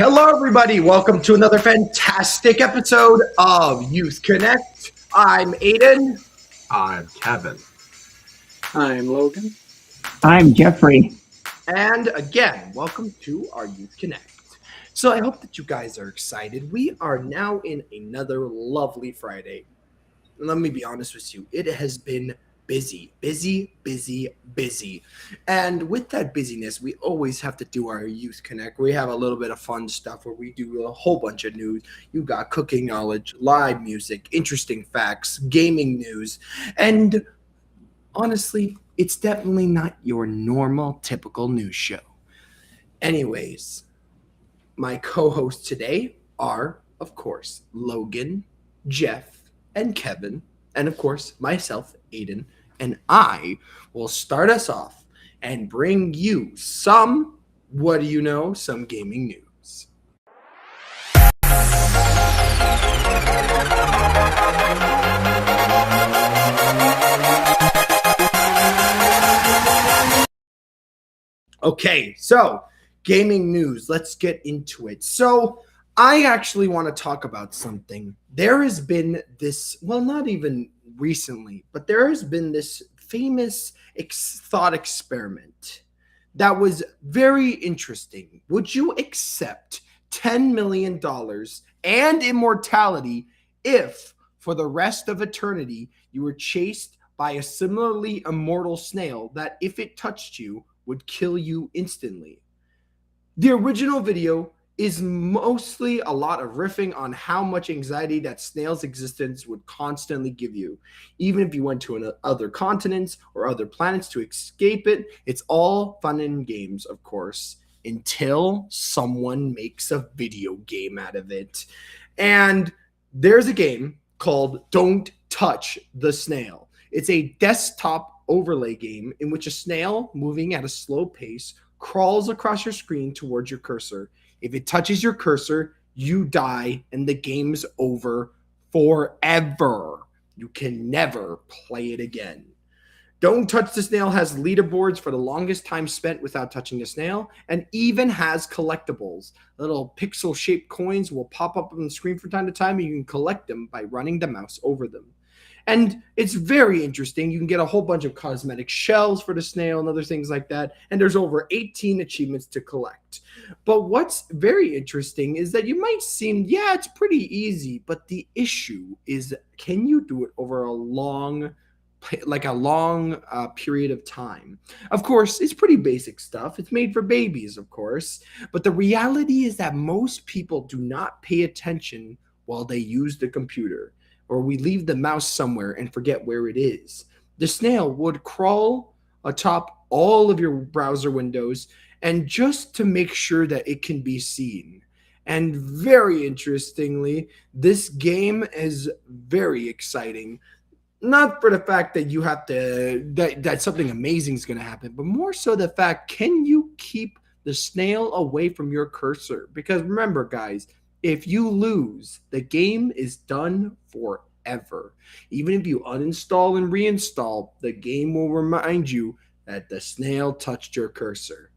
Hello, everybody. Welcome to another fantastic episode of Youth Connect. I'm Aiden. I'm Kevin. I'm Logan. I'm Jeffrey. And again, welcome to our Youth Connect. So I hope that you guys are excited. We are now in another lovely Friday. And let me be honest with you, it has been busy. And with that busyness, we always have to do our Youth Connect. We have a little bit of fun stuff where we do a whole bunch of news. You got cooking knowledge, live music, interesting facts, gaming news. And honestly, it's definitely not your normal, typical news show. Anyways, my co-hosts today are, of course, Logan, Jeff, and Kevin, and of course, myself, Aiden, and I will start us off and bring you some gaming news. Okay, so gaming news, let's get into it. So I actually want to talk about something. There has been this, well, not even recently, but there has been this famous thought experiment that was very interesting. Would you accept $10 million and immortality if, for the rest of eternity, you were chased by a similarly immortal snail that, if it touched you, would kill you instantly? The original video is mostly a lot of riffing on how much anxiety that snail's existence would constantly give you. Even if you went to other continents or other planets to escape it, it's all fun and games, of course, until someone makes a video game out of it. And there's a game called Don't Touch the Snail. It's a desktop overlay game in which a snail, moving at a slow pace, crawls across your screen towards your cursor. If it touches your cursor, you die and the game's over forever. You can never play it again. Don't Touch the Snail has leaderboards for the longest time spent without touching the snail, and even has collectibles. Little pixel-shaped coins will pop up on the screen from time to time, and you can collect them by running the mouse over them. And it's very interesting. You can get a whole bunch of cosmetic shells for the snail and other things like that. And there's over 18 achievements to collect. But what's very interesting is that you might seem, yeah, it's pretty easy. But the issue is, can you do it over a long period of time? Of course, it's pretty basic stuff. It's made for babies, of course. But the reality is that most people do not pay attention while they use the computer, or we leave the mouse somewhere and forget where it is. The snail would crawl atop all of your browser windows, and just to make sure that it can be seen. And very interestingly, this game is very exciting. Not for the fact that you have to, that something amazing is going to happen, but more so the fact, can you keep the snail away from your cursor? Because remember, guys, if you lose, the game is done forever. Even if you uninstall and reinstall, the game will remind you that the snail touched your cursor.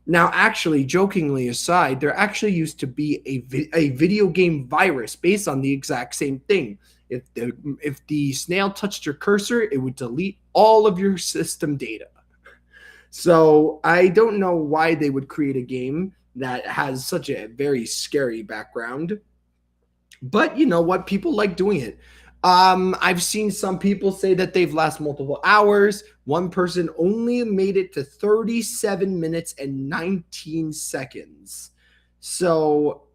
Now, actually, jokingly aside, there actually used to be a video game virus based on the exact same thing. If the snail touched your cursor, it would delete all of your system data. So I don't know why they would create a game that has such a very scary background. But you know what? People like doing it. I've seen some people say that they've lasted multiple hours. One person only made it to 37 minutes and 19 seconds. So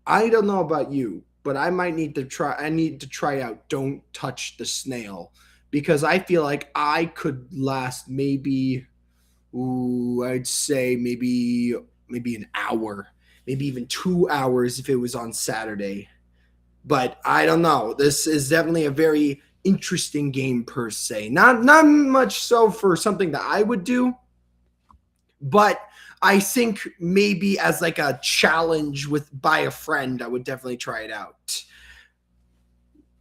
I don't know about you, but I might need to try. I need to try out Don't Touch the Snail, because I feel like I could last maybe, I'd say maybe an hour, maybe even 2 hours if it was on Saturday. But I don't know. This is definitely a very interesting game per se. Not much so for something that I would do, but I think maybe as like a challenge by a friend, I would definitely try it out.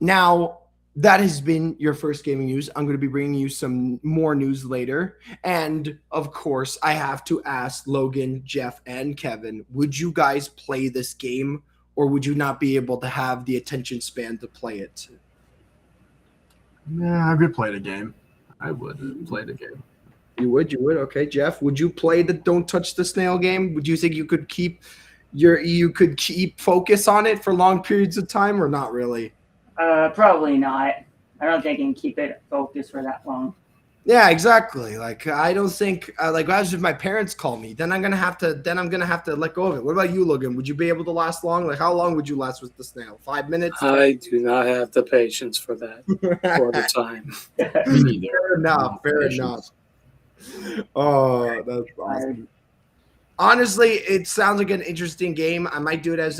Now, that has been your first gaming news. I'm going to be bringing you some more news later. And of course, I have to ask Logan, Jeff, and Kevin, would you guys play this game, or would you not be able to have the attention span to play it? Yeah, I could play the game. I would play the game. You would. Okay, Jeff, would you play the Don't Touch the Snail game? Would you think you could keep focus on it for long periods of time, or not really? Probably not. I don't think I can keep it focused for that long. Yeah, exactly. Like I don't think like as if my parents call me, then I'm gonna have to let go of it. What about you, Logan? Would you be able to last long? Like how long would you last with the snail? 5 minutes? I do not have the patience for that or the time. Me neither. Fair enough. Fair enough. Oh, that's awesome. Honestly, it sounds like an interesting game. I might do it as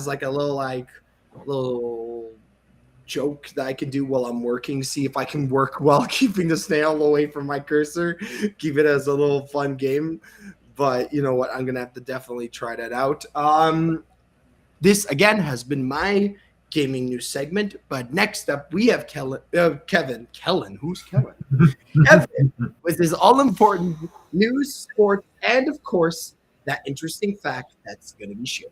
like a little joke that I can do while I'm working. See if I can work while keeping the snail away from my cursor. Keep it as a little fun game. But you know what? I'm gonna have to definitely try that out. This again has been my gaming news segment. But next up, we have Kevin. Kellen, who's Kellen? Kevin with his all-important news, sports, and of course that interesting fact that's gonna be shared.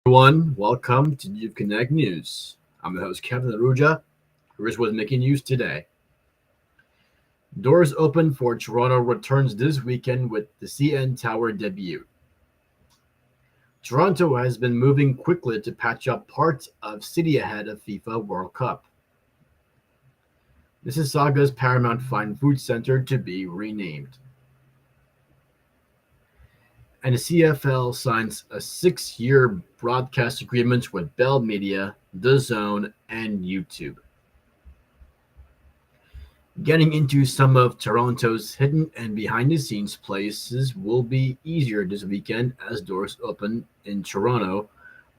Everyone, welcome to Youth Connect News. I'm the host, Kevin Aruja. Here's what's making news today. Doors open for Toronto returns this weekend with the CN Tower debut. Toronto has been moving quickly to patch up parts of city ahead of FIFA World Cup. Mississauga's Paramount Fine Food Center to be renamed. And the CFL signs a 6-year broadcast agreement with Bell Media, DAZN, and YouTube. Getting into some of Toronto's hidden and behind-the-scenes places will be easier this weekend as doors open in Toronto,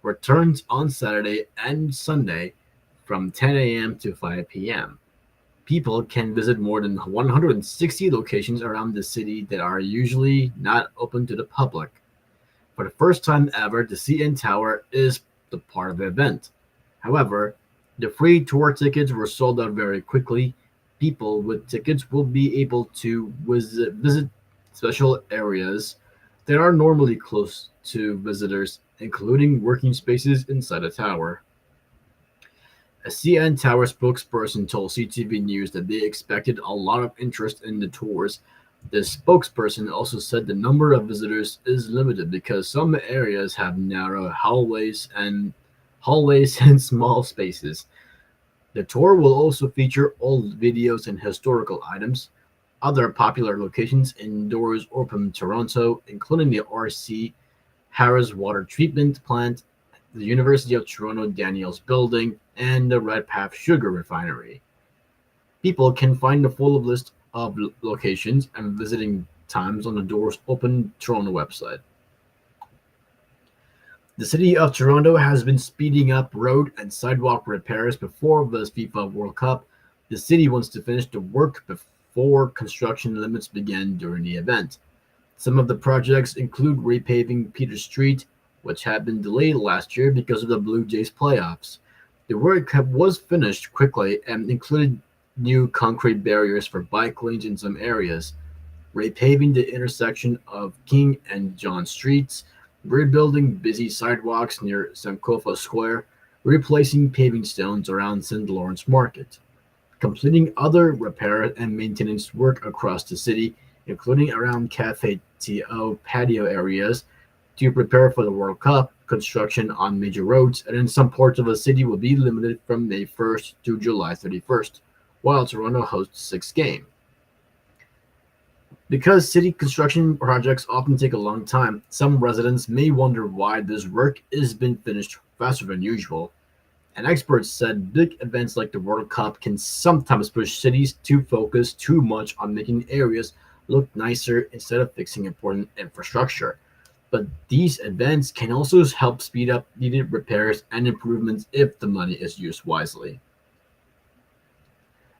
returns on Saturday and Sunday from 10 a.m. to 5 p.m. People can visit more than 160 locations around the city that are usually not open to the public. For the first time ever, the CN Tower is the part of the event. However, the free tour tickets were sold out very quickly. People with tickets will be able to visit special areas that are normally close to visitors, including working spaces inside the tower. A CN Tower spokesperson told CTV News that they expected a lot of interest in the tours. The spokesperson also said the number of visitors is limited because some areas have narrow hallways and small spaces. The tour will also feature old videos and historical items. Other popular locations indoors open Toronto, including the RC Harris Water Treatment Plant, the University of Toronto Daniels Building, and the Redpath Sugar Refinery. People can find the full list of locations and visiting times on the Doors Open Toronto website. The City of Toronto has been speeding up road and sidewalk repairs before the FIFA World Cup. The city wants to finish the work before construction limits begin during the event. Some of the projects include repaving Peter Street, which had been delayed last year because of the Blue Jays playoffs. The work was finished quickly and included new concrete barriers for bike lanes in some areas, repaving the intersection of King and John Streets, rebuilding busy sidewalks near Sankofa Square, replacing paving stones around St. Lawrence Market, completing other repair and maintenance work across the city, including around Cafe TO patio areas, to prepare for the World Cup. Construction on major roads and in some parts of the city will be limited from May 1st to July 31st, while Toronto hosts 6 games. Because city construction projects often take a long time, some residents may wonder why this work is being finished faster than usual. And experts said big events like the World Cup can sometimes push cities to focus too much on making areas look nicer instead of fixing important infrastructure. But these events can also help speed up needed repairs and improvements if the money is used wisely.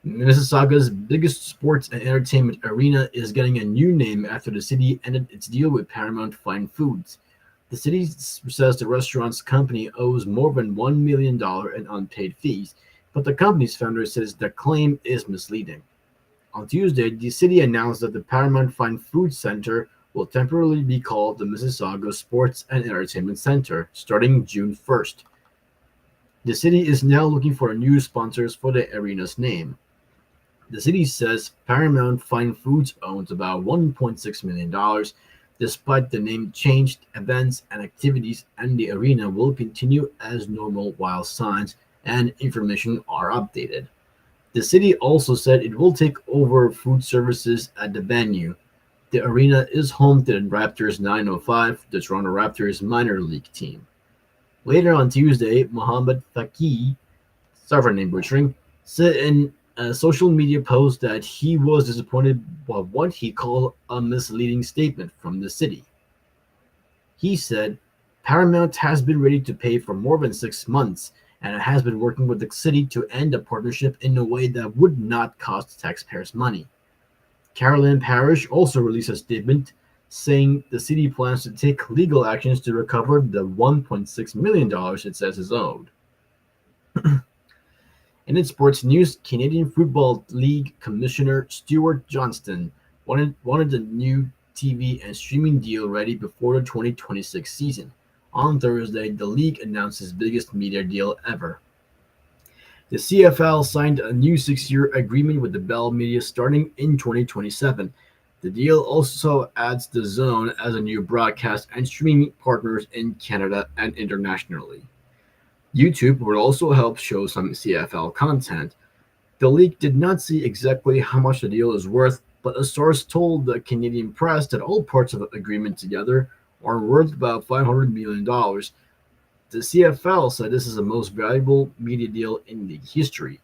Mississauga's biggest sports and entertainment arena is getting a new name after the city ended its deal with Paramount Fine Foods. The city says the restaurant's company owes more than $1 million in unpaid fees, but the company's founder says the claim is misleading. On Tuesday, the city announced that the Paramount Fine Foods Center will temporarily be called the Mississauga Sports and Entertainment Center starting June 1st. The city is now looking for new sponsors for the arena's name. The city says Paramount Fine Foods owns about $1.6 million. Despite the name change, events and activities and the arena will continue as normal while signs and information are updated. The city also said it will take over food services at the venue. The arena is home to the Raptors 905, the Toronto Raptors minor league team. Later on Tuesday, Mohamed Faki, sorry for name butchering, said in a social media post that he was disappointed by what he called a misleading statement from the city. He said, Paramount has been ready to pay for more than 6 months, and it has been working with the city to end a partnership in a way that would not cost taxpayers money. Carolyn Parish also released a statement saying the city plans to take legal actions to recover the $1.6 million it says is owed. And in sports news, Canadian Football League Commissioner Stuart Johnston wanted the new TV and streaming deal ready before the 2026 season. On Thursday, the league announced its biggest media deal ever. The CFL signed a new 6-year agreement with the Bell Media starting in 2027. The deal also adds The Zone as a new broadcast and streaming partners in Canada and internationally. YouTube will also help show some CFL content. The league did not see exactly how much the deal is worth, but a source told the Canadian press that all parts of the agreement together are worth about $500 million. The CFL said this is the most valuable media deal in league history.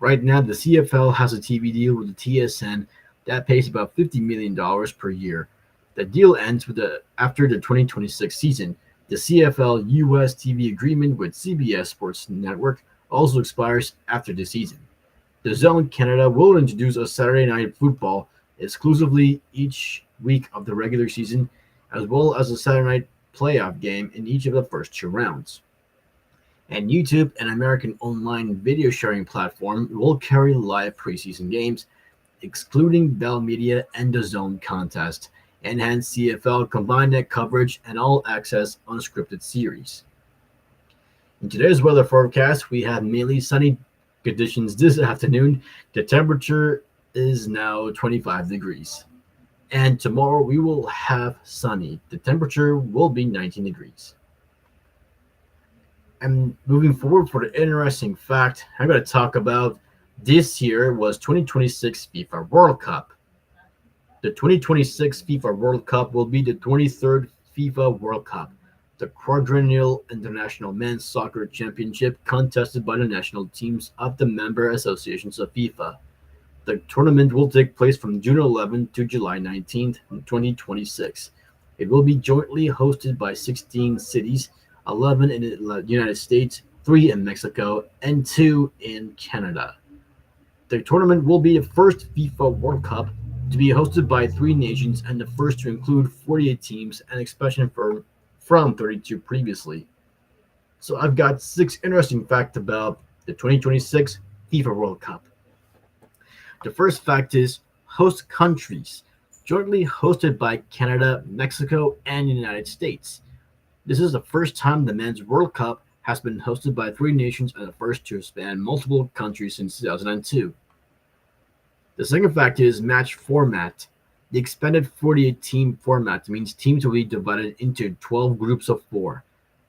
Right now, the CFL has a TV deal with the TSN that pays about $50 million per year. The deal ends after the 2026 season. The CFL US TV agreement with CBS Sports Network also expires after the season. The Zone Canada will introduce a Saturday Night Football exclusively each week of the regular season, as well as a Saturday night playoff game in each of the first 2 rounds. And YouTube, an American online video sharing platform, will carry live preseason games, excluding Bell Media and the Zone contest, enhance CFL combined net coverage and all access unscripted series. In today's weather forecast, we have mainly sunny conditions this afternoon. The temperature is now 25 degrees. And tomorrow we will have sunny. The temperature will be 19 degrees. And moving forward for the interesting fact, I'm going to talk about this year was 2026 FIFA World Cup. The 2026 FIFA World Cup will be the 23rd FIFA World Cup, the quadrennial international men's soccer championship contested by the national teams of the member associations of FIFA. The tournament will take place from June 11th to July 19th, 2026. It will be jointly hosted by 16 cities, 11 in the United States, 3 in Mexico, and 2 in Canada. The tournament will be the first FIFA World Cup to be hosted by 3 nations and the first to include 48 teams, an expansion from 32 previously. So I've got 6 interesting facts about the 2026 FIFA World Cup. The first fact is host countries, jointly hosted by Canada, Mexico, and the United States. This is the first time the Men's World Cup has been hosted by 3 nations and the first to span multiple countries since 2002. The second fact is match format. The expanded 48-team format means teams will be divided into 12 groups of 4.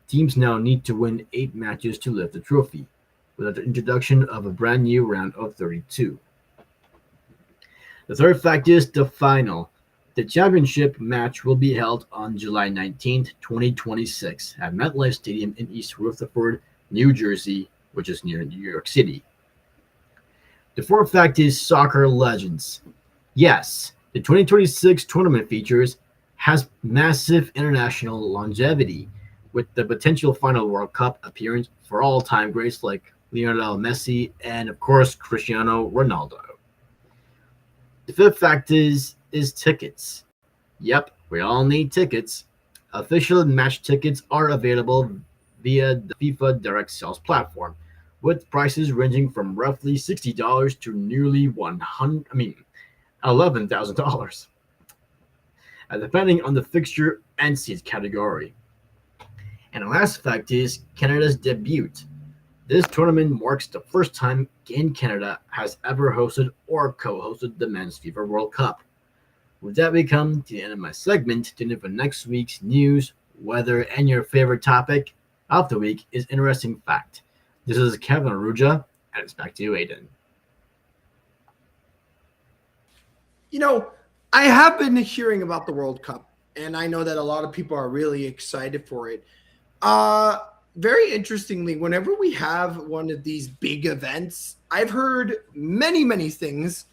Teams now need to win 8 matches to lift the trophy, with the introduction of a brand new round of 32. The third fact is the final. The championship match will be held on July 19th, 2026 at MetLife Stadium in East Rutherford, New Jersey, which is near New York City. The fourth fact is soccer legends. Yes, the 2026 tournament has massive international longevity, with the potential final World Cup appearance for all-time greats like Lionel Messi, and of course Cristiano Ronaldo. The fifth fact is tickets. Yep, we all need tickets. Official match tickets are available via the FIFA Direct Sales platform, with prices ranging from roughly $60 to nearly $11,000, depending on the fixture and seat category. And the last fact is Canada's debut. This tournament marks the first time in Canada has ever hosted or co-hosted the Men's FIFA World Cup. With that, we come to the end of my segment. Tune in for next week's news, weather, and your favorite topic of the week is Interesting Fact. This is Kevin Aruja, and it's back to you, Aiden. You know, I have been hearing about the World Cup, and I know that a lot of people are really excited for it. Very interestingly, whenever we have one of these big events, I've heard many things,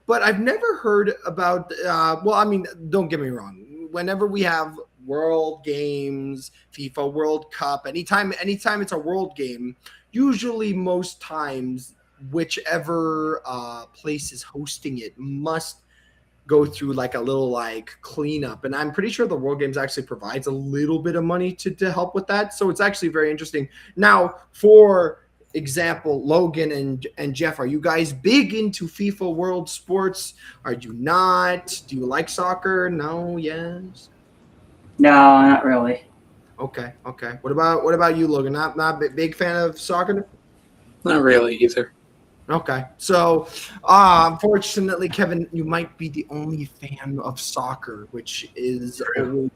but I've never heard about, don't get me wrong. Whenever we have World Games, FIFA World Cup, anytime it's a World Game, usually most times, whichever place is hosting it must go through like a little like cleanup. And I'm pretty sure the World Games actually provides a little bit of money to help with that. So it's actually very interesting. Now, for example, Logan and Jeff, are you guys big into FIFA World Sports? Are you not? Do you like soccer? No, yes? No, not really. Okay. What about you, Logan? Not big fan of soccer? Not really either. Okay. So, unfortunately, Kevin, you might be the only fan of soccer, which is, you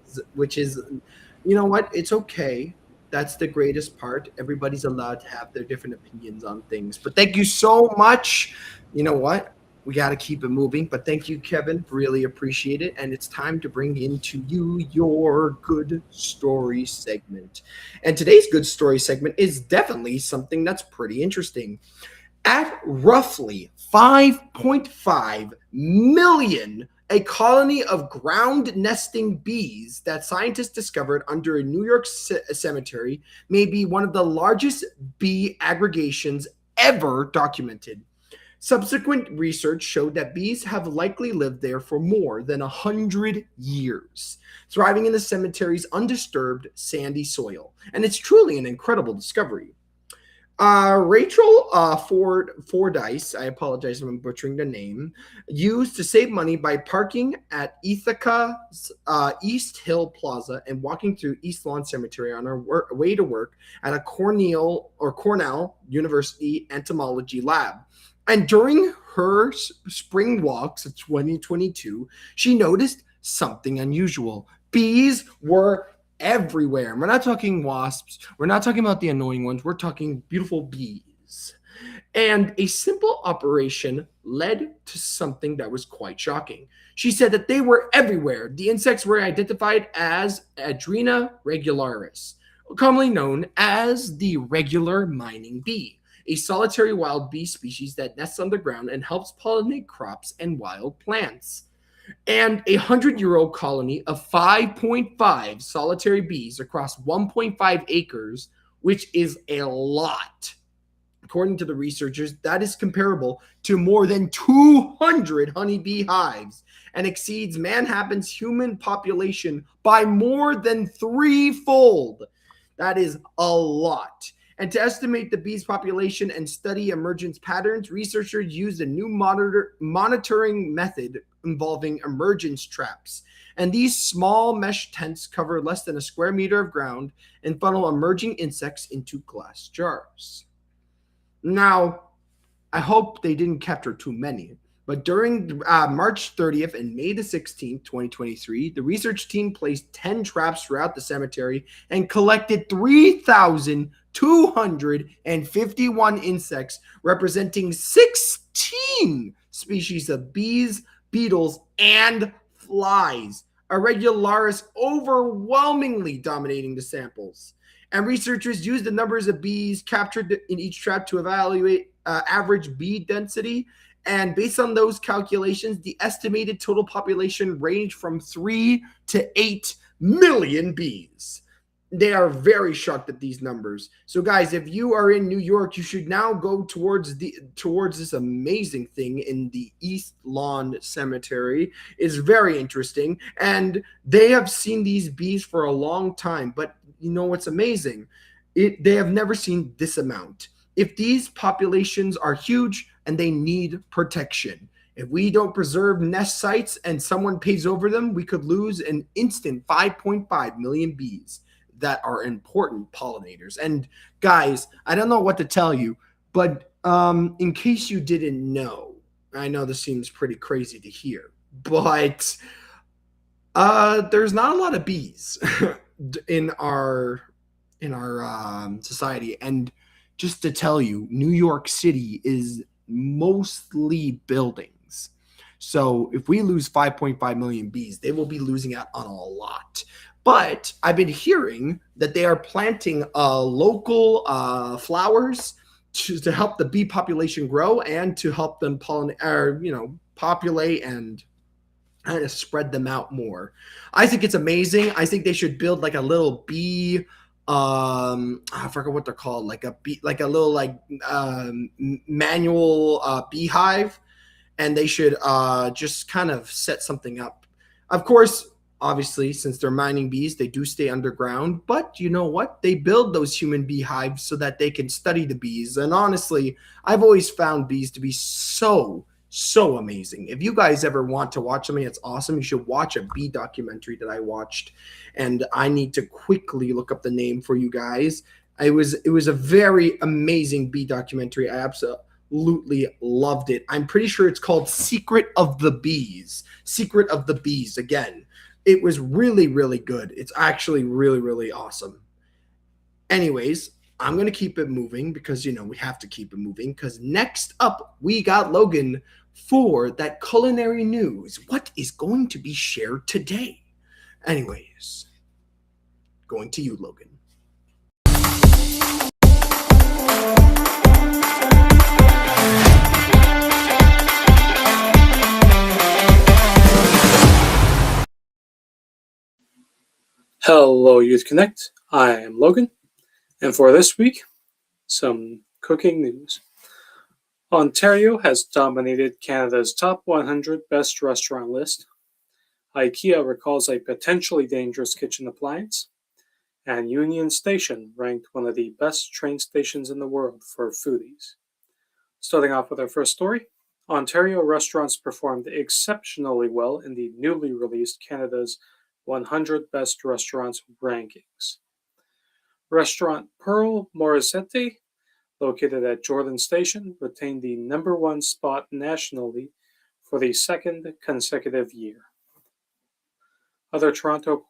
know what? It's okay. That's the greatest part. Everybody's allowed to have their different opinions on things. But thank you so much. You know what? We got to keep it moving. But thank you, Kevin. Really appreciate it. And it's time to bring into you your good story segment. And today's good story segment is definitely something that's pretty interesting. At roughly 5.5 million, a colony of ground nesting bees that scientists discovered under a New York cemetery may be one of the largest bee aggregations ever documented. Subsequent research showed that bees have likely lived there for more than 100 years, thriving in the cemetery's undisturbed sandy soil. And it's truly an incredible discovery. Rachel Fordyce, I apologize if I'm butchering the name, used to save money by parking at Ithaca's East Hill Plaza and walking through East Lawn Cemetery on her way to work at a Cornell University entomology lab. And during her spring walks of 2022, she noticed something unusual. Bees were everywhere. We're not talking wasps. We're not talking about the annoying ones. We're talking beautiful bees. And a simple operation led to something that was quite shocking. She said that they were everywhere. The insects were identified as Adrena regularis, commonly known as the regular mining bee, a solitary wild bee species that nests underground and helps pollinate crops and wild plants. And a 100-year-old colony of 5.5 solitary bees across 1.5 acres, which is a lot. According to the researchers, that is comparable to more than 200 honeybee hives and exceeds Manhattan's human population by more than threefold. That is a lot. And to estimate the bees' population and study emergence patterns, researchers used a new monitoring method involving emergence traps. And these small mesh tents cover less than a square meter of ground and funnel emerging insects into glass jars. Now, I hope they didn't capture too many, but during March 30th and May the 16th, 2023, the research team placed 10 traps throughout the cemetery and collected 3,251 insects, representing 16 species of bees, beetles, and flies, Irregularis overwhelmingly dominating the samples. And researchers used the numbers of bees captured in each trap to evaluate average bee density. And based on those calculations, the estimated total population ranged from 3 to 8 million bees. They are very shocked at these numbers. So guys, if you are in New York, you should now go towards this amazing thing in the East Lawn Cemetery. It's very interesting, and they have seen these bees for a long time. But you know what's amazing? They have never seen this amount. If these populations are huge and they need protection, if we don't preserve nest sites and someone pays over them, we could lose an instant 5.5 million bees that are important pollinators. And guys, I don't know what to tell you, but in case you didn't know, I know this seems pretty crazy to hear, but there's not a lot of bees in our society. And just to tell you, New York City is mostly buildings. So if we lose 5.5 million bees, they will be losing out on a lot. But I've been hearing that they are planting local flowers to help the bee population grow and to help them populate and kind of spread them out more. I think it's amazing. I think they should build like a little bee. I forget what they're called, like a little manual beehive, and they should just kind of set something up. Of course, obviously, since they're mining bees, they do stay underground, but you know what? They build those human beehives so that they can study the bees. And honestly, I've always found bees to be so amazing. If you guys ever want to watch something that's awesome, you should watch a bee documentary that I watched, and I need to quickly look up the name for you guys. It was a very amazing bee documentary. I absolutely loved it. I'm pretty sure it's called Secret of the Bees. Secret of the Bees again. It was really, really good. It's actually really, really awesome. Anyways, I'm going to keep it moving because, we have to keep it moving because next up, we got Logan for that culinary news. What is going to be shared today? Anyways, going to you, Logan. Hello, Youth Connect. I am Logan, and for this week, some cooking news. Ontario has dominated Canada's top 100 best restaurant list. IKEA recalls a potentially dangerous kitchen appliance, and Union Station ranked one of the best train stations in the world for foodies. Starting off with our first story, Ontario restaurants performed exceptionally well in the newly released Canada's 100 Best Restaurants rankings. Restaurant Pearl Morisette, located at Jordan Station, retained the #1 spot nationally for the second consecutive year. Other Toronto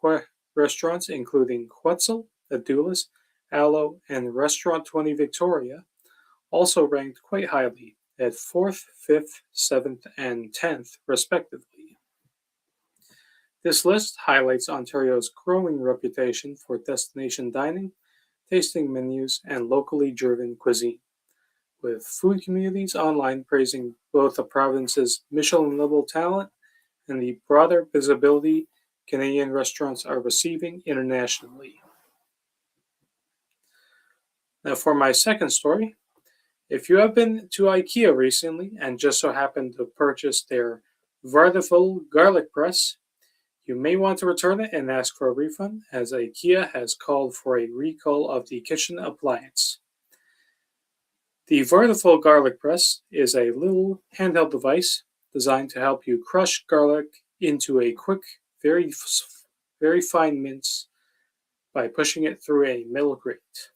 restaurants, including Quetzal, Adulis, Aloe, and Restaurant 20 Victoria, also ranked quite highly at 4th, 5th, 7th, and 10th, respectively. This list highlights Ontario's growing reputation for destination dining, tasting menus, and locally driven cuisine, with food communities online praising both the province's Michelin-level talent and the broader visibility Canadian restaurants are receiving internationally. Now for my second story, if you have been to IKEA recently and just so happened to purchase their Waardevol garlic press, you may want to return it and ask for a refund, as IKEA has called for a recall of the kitchen appliance. The Waardevol garlic press is a little handheld device designed to help you crush garlic into a quick, very fine mince by pushing it through a metal grate.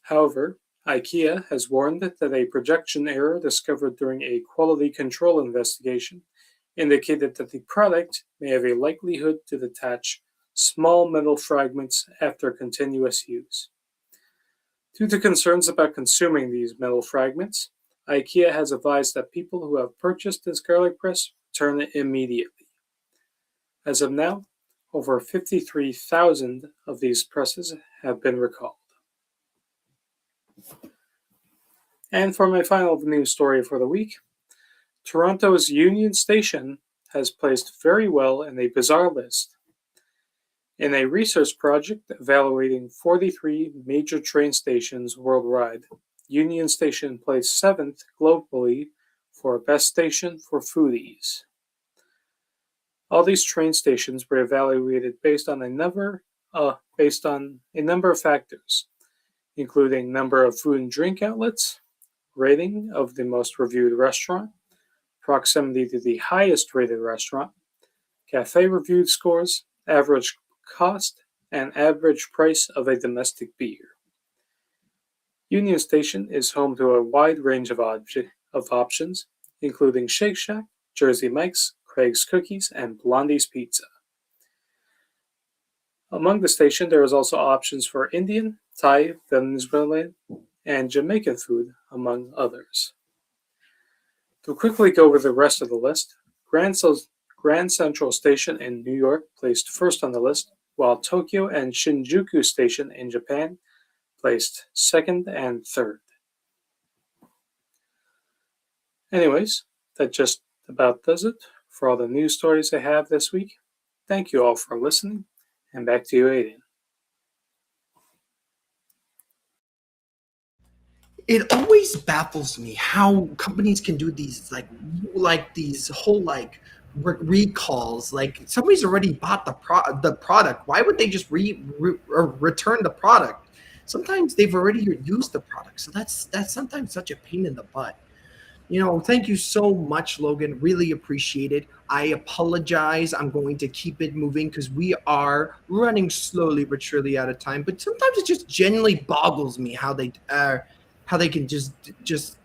However, IKEA has warned that a projection error discovered during a quality control investigation indicated that the product may have a likelihood to detach small metal fragments after continuous use. Due to concerns about consuming these metal fragments, IKEA has advised that people who have purchased this garlic press return it immediately. As of now, over 53,000 of these presses have been recalled. And for my final news story for the week, Toronto's Union Station has placed very well in a bizarre list. In a research project evaluating 43 major train stations worldwide, Union Station placed 7th globally for Best Station for Foodies. All these train stations were evaluated based on a number of factors, including number of food and drink outlets, rating of the most reviewed restaurant, proximity to the highest rated restaurant, cafe reviewed scores, average cost, and average price of a domestic beer. Union Station is home to a wide range of options, including Shake Shack, Jersey Mike's, Craig's Cookies, and Blondie's Pizza. Among the station, there is also options for Indian, Thai, Venezuelan, and Jamaican food, among others. To quickly go over the rest of the list, Grand Central Station in New York placed first on the list, while Tokyo and Shinjuku Station in Japan placed second and third. Anyways, that just about does it for all the news stories I have this week. Thank you all for listening, and back to you, Aiden. It always baffles me how companies can do these like these whole recalls. Like somebody's already bought the product. Why would they just return the product? Sometimes they've already used the product, so that's sometimes such a pain in the butt. Thank you so much, Logan. Really appreciate it. I apologize. I'm going to keep it moving because we are running slowly but surely out of time. But sometimes it just genuinely boggles me how they can just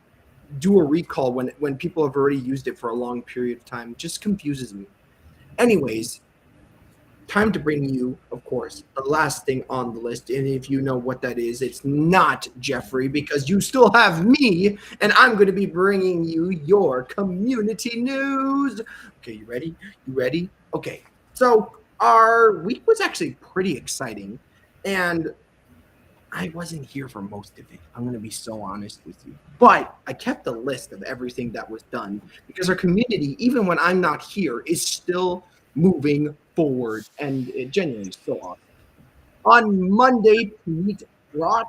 do a recall when people have already used it for a long period of time. It just confuses me. Anyways, time to bring you, of course, the last thing on the list. And if you know what that is, it's not Jeffrey, because you still have me, and I'm going to be bringing you your community news. Okay, you ready? You ready? Okay, so our week was actually pretty exciting, and I wasn't here for most of it. I'm going to be so honest with you. But I kept a list of everything that was done because our community, even when I'm not here, is still moving forward, and it genuinely is so awesome. On Monday, Pete brought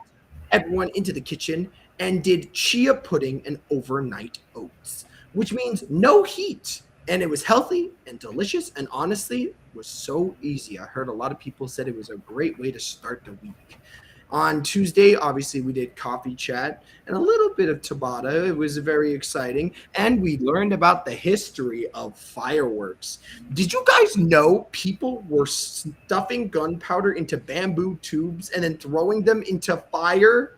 everyone into the kitchen and did chia pudding and overnight oats, which means no heat. And it was healthy and delicious, and honestly, was so easy. I heard a lot of people said it was a great way to start the week. On Tuesday, obviously, we did coffee chat and a little bit of Tabata. It was very exciting. And we learned about the history of fireworks. Did you guys know people were stuffing gunpowder into bamboo tubes and then throwing them into fire?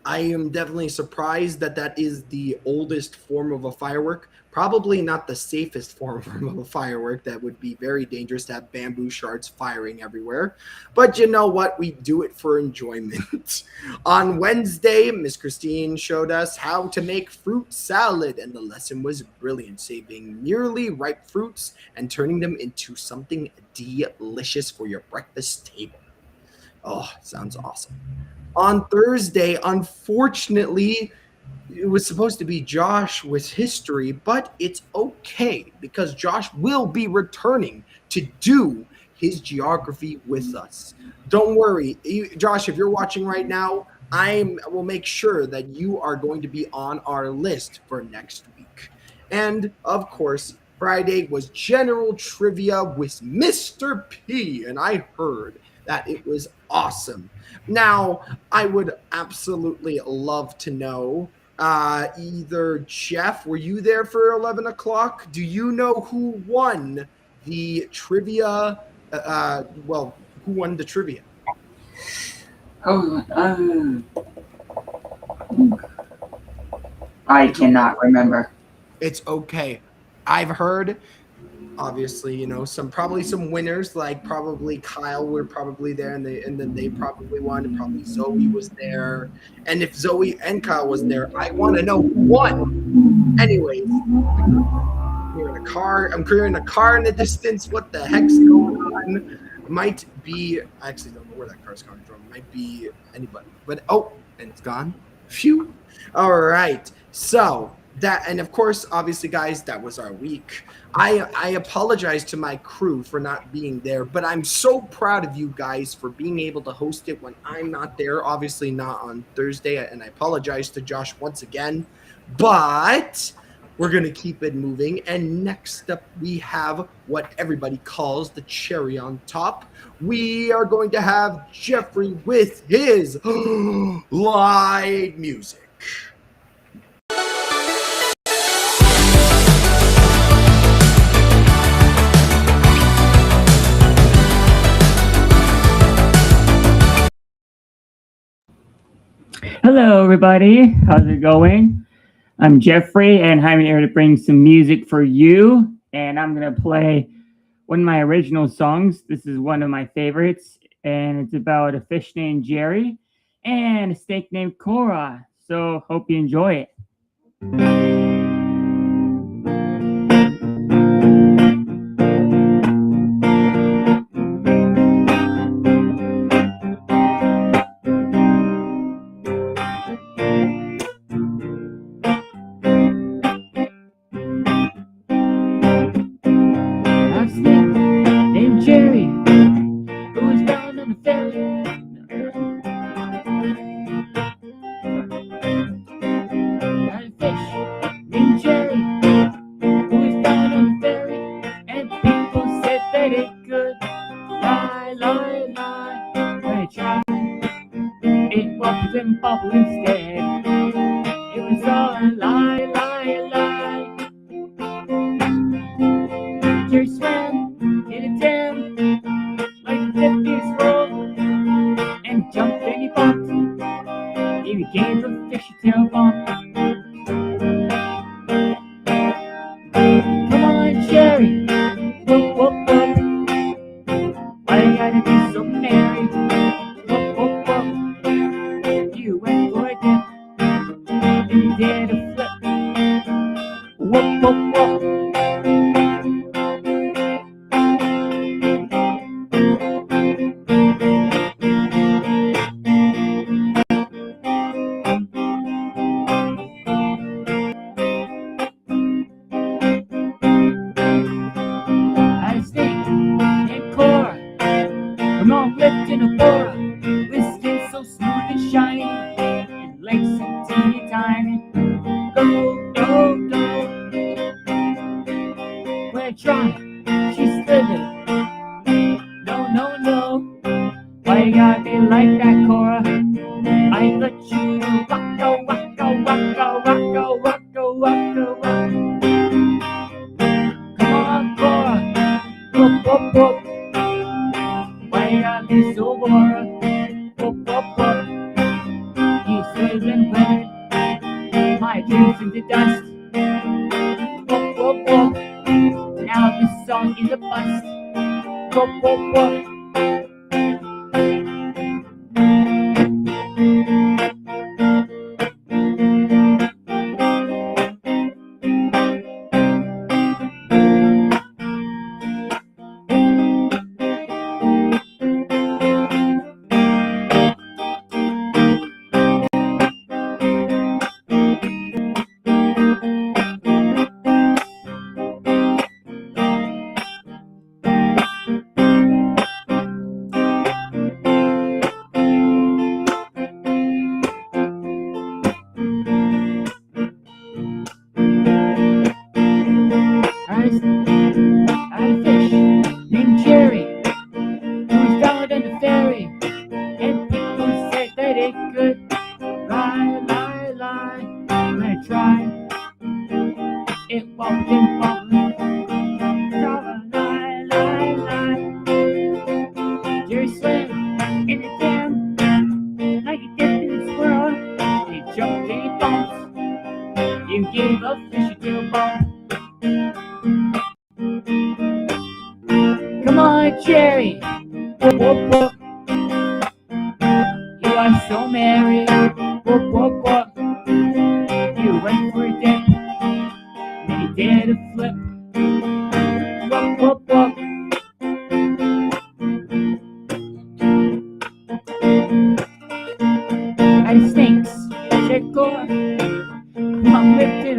I am definitely surprised that is the oldest form of a firework. Probably not the safest form of a firework. That would be very dangerous to have bamboo shards firing everywhere. But you know what? We do it for enjoyment. On Wednesday, Miss Christine showed us how to make fruit salad, and the lesson was brilliant, saving nearly ripe fruits and turning them into something delicious for your breakfast table. Oh, sounds awesome. On Thursday, unfortunately, it was supposed to be Josh with history, but it's okay because Josh will be returning to do his geography with us. Don't worry, Josh, if you're watching right now, I will make sure that you are going to be on our list for next week. And of course, Friday was general trivia with Mr. P, and I heard that it was awesome. Now, I would absolutely love to know, either Jeff, were you there for 11 o'clock? Do you know who won the trivia? Who won the trivia? I cannot remember. It's okay. I've heard, obviously, probably some winners, like probably Kyle were probably there, and then they probably won, and probably Zoe was there. And if Zoe and Kyle was there, I want to know who won. Anyways, we're in a car. I'm hearing a car in the distance. What the heck's going on? Might be, I actually don't know where that car's coming from. Might be anybody. But and it's gone. Phew. All right. So that, and of course, obviously, guys, that was our week. I apologize to my crew for not being there, but I'm so proud of you guys for being able to host it when I'm not there. Obviously, not on Thursday, and I apologize to Josh once again, but we're going to keep it moving. And next up, we have what everybody calls the cherry on top. We are going to have Jeffrey with his live music. Hello, everybody. How's it going? I'm Jeffrey, and I'm here to bring some music for you. And I'm going to play one of my original songs. This is one of my favorites, and it's about a fish named Jerry and a snake named Cora. So, hope you enjoy it.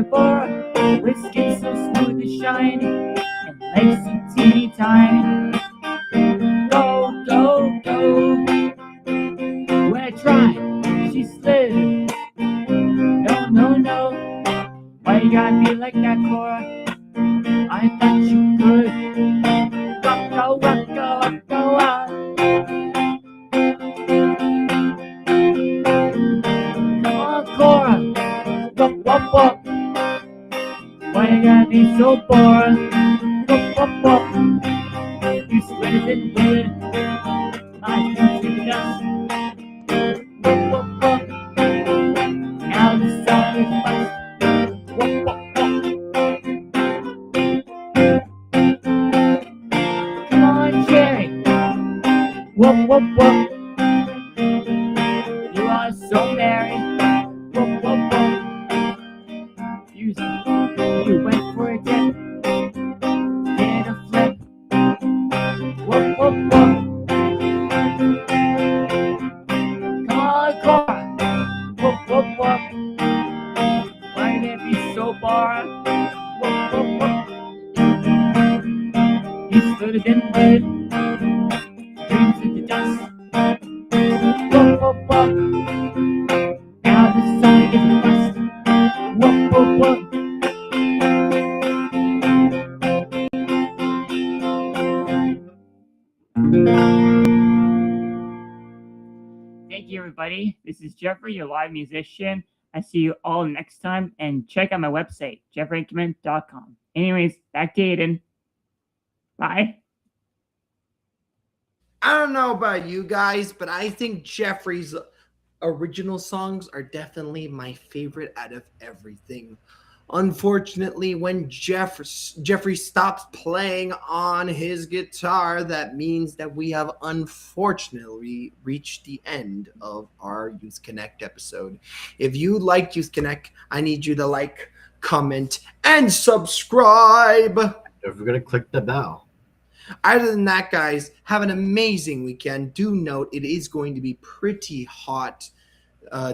a bar with skin so smooth and shiny and legs so teeny tiny. Go, go, go. When I tried, she slid. No, no, no. Why you gotta be like that, Cora? I thought you could. Wacka, wacka, wacka, wacka. Come on, Cora. Wop, wop, wop. Why you gotta be so bored? Wop, wop, wop. You sweated and wood. I used to dust. Wop, wop, wop. Now the song is bust. Wop, wop, wop. Come on, Jerry. Wop, wop, wop. You are so merry. Wop, wop, wop. You went for a dip. Did a flip. Wop, wop, wop. Come on, Cora. Wop, wop, wop. Why can't it be so bored? Wop, wop, wop. You stood it in wood. Dreams in the dust. Wop, wop, wop. Now the song is a bust. Wop, wop, wop. Thank you, everybody. This is Jeffrey, your live musician. I see you all next time, and check out my website, jeffreyinkerman.com. Anyways, back to Aiden. Bye. I don't know about you guys, but I think Jeffrey's original songs are definitely my favorite out of everything. Unfortunately, when Jeffrey stops playing on his guitar, that means that we have unfortunately reached the end of our Youth Connect episode. If you liked Youth Connect, I need you to like, comment, and subscribe. Don't forget to click the bell. Other than that, guys, have an amazing weekend. Do note it is going to be pretty hot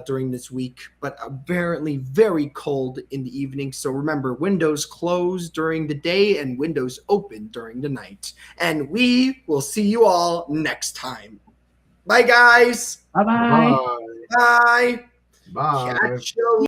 during this week, but apparently very cold in the evening. So remember, windows closed during the day and windows open during the night. And we will see you all next time. Bye, guys. Bye-bye. Bye. Bye. Bye. Catch you